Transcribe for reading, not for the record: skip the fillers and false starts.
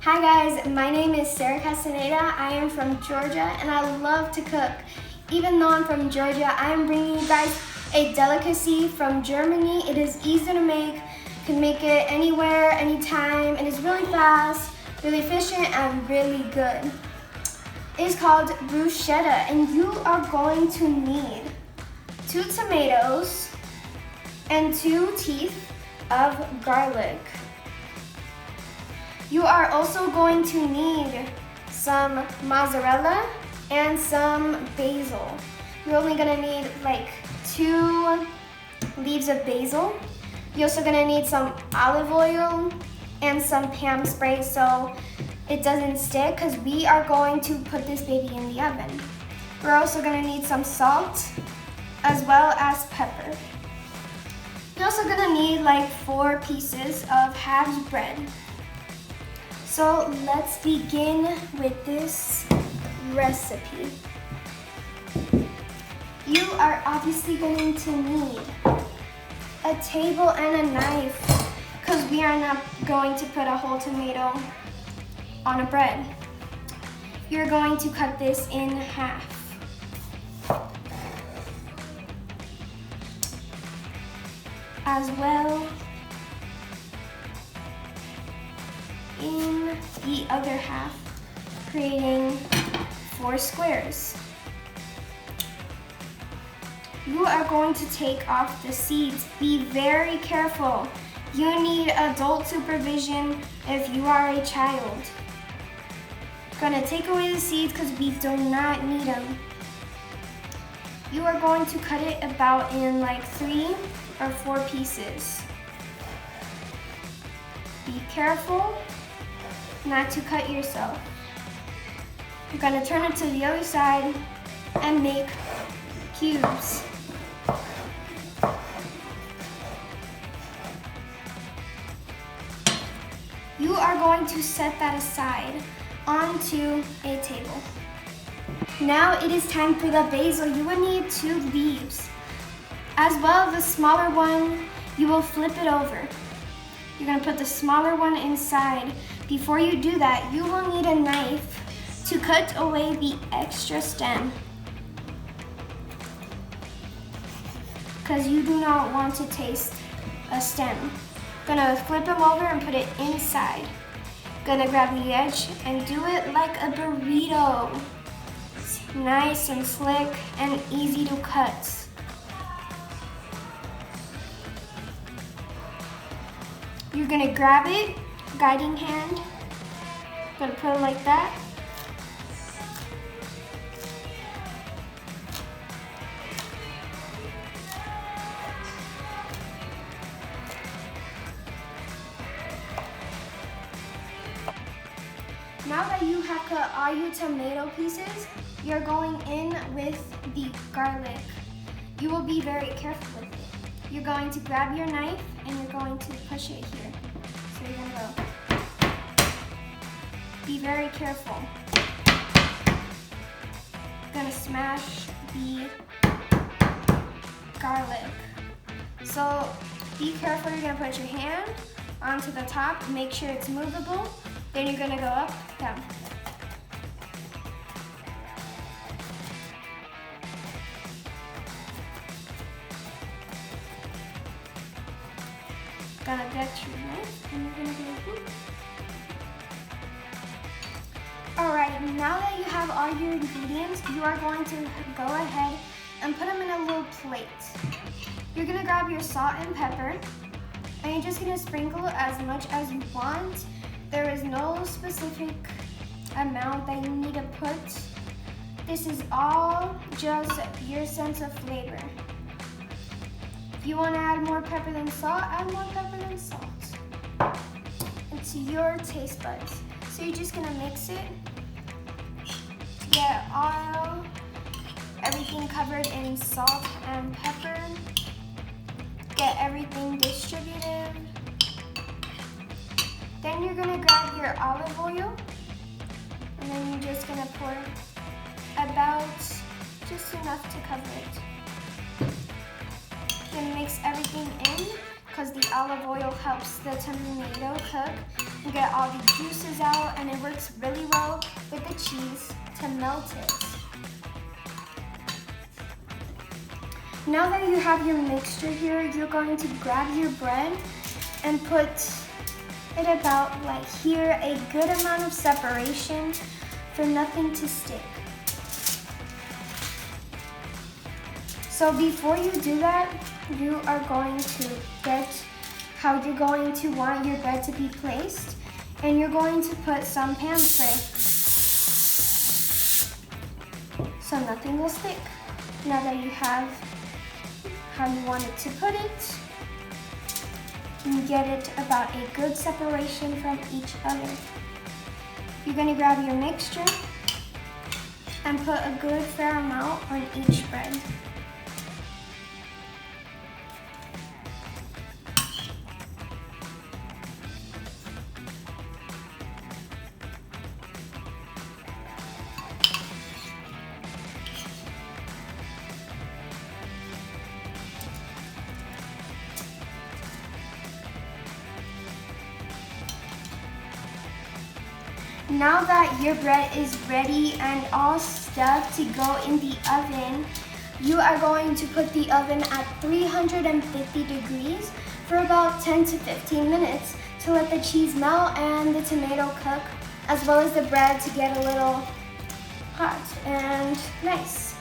Hi guys, my name is Sara. I am from Georgia and I love to cook. Even though I'm from Georgia, I am bringing you guys a delicacy from Germany. It is easy to make. You can make it anywhere, anytime, and it's really fast, really efficient, and really good. It is called bruschetta, and you are going to need 2 tomatoes and 2 teeth of garlic. You are also going to need some mozzarella and some basil. You're only gonna need like 2 leaves of basil. You're also gonna need some olive oil and some Pam spray so it doesn't stick, because we are going to put this baby in the oven. We're also gonna need some salt as well as pepper. You're also gonna need like 4 pieces of halves bread. So let's begin with this recipe. You are obviously going to need a table and a knife, because we are not going to put a whole tomato on a bread. You're going to cut this in half. As well in the other half, creating 4 squares. You are going to take off the seeds. Be very careful. You need adult supervision if you are a child. Gonna take away the seeds because we do not need them. You are going to cut it about in like 3 or 4 pieces. Be careful not to cut yourself. You're gonna turn it to the other side and make cubes. You are going to set that aside onto a table. Now it is time for the basil. You will need 2 leaves. As well as the smaller one, you will flip it over. You're gonna put the smaller one inside. Before you do that, you will need a knife to cut away the extra stem, because you do not want to taste a stem. Gonna flip them over and put it inside. Gonna grab the edge and do it like a burrito. It's nice and slick and easy to cut. You're gonna grab it, guiding hand, gonna put it like that. Now that you have cut all your tomato pieces, you're going in with the garlic. You will be very careful with it. You're going to grab your knife and you're going to push it here. So you're gonna go. Be very careful. You're gonna smash the garlic. So be careful, you're gonna put your hand onto the top, make sure it's movable. Then you're gonna go up, down. Gonna get your knife and you're gonna go whoop. Alright, now that you have all your ingredients, you are going to go ahead and put them in a little plate. You're gonna grab your salt and pepper, and you're just gonna sprinkle as much as you want. There is no specific amount that you need to put. This is all just your sense of flavor. If you want to add more pepper than salt, add more pepper than salt. It's your taste buds. So you're just gonna mix it to get all, everything covered in salt and pepper. Get everything distributed. Then you're gonna grab your olive oil, and then you're just gonna pour about just enough to cover it. Then mix everything in, because the olive oil helps the tomato cook and get all the juices out, and it works really well with the cheese to melt it. Now that you have your mixture here, you're going to grab your bread and put it about like here, a good amount of separation for nothing to stick. So before you do that, you are going to get how you're going to want your bread to be placed, and you're going to put some pan spray so nothing will stick. Now that you have how you want it to put it, you get it about a good separation from each other. You're going to grab your mixture and put a good fair amount on each bread. Now that your bread is ready and all stuffed to go in the oven, you are going to put the oven at 350 degrees for about 10 to 15 minutes to let the cheese melt and the tomato cook, as well as the bread to get a little hot and nice.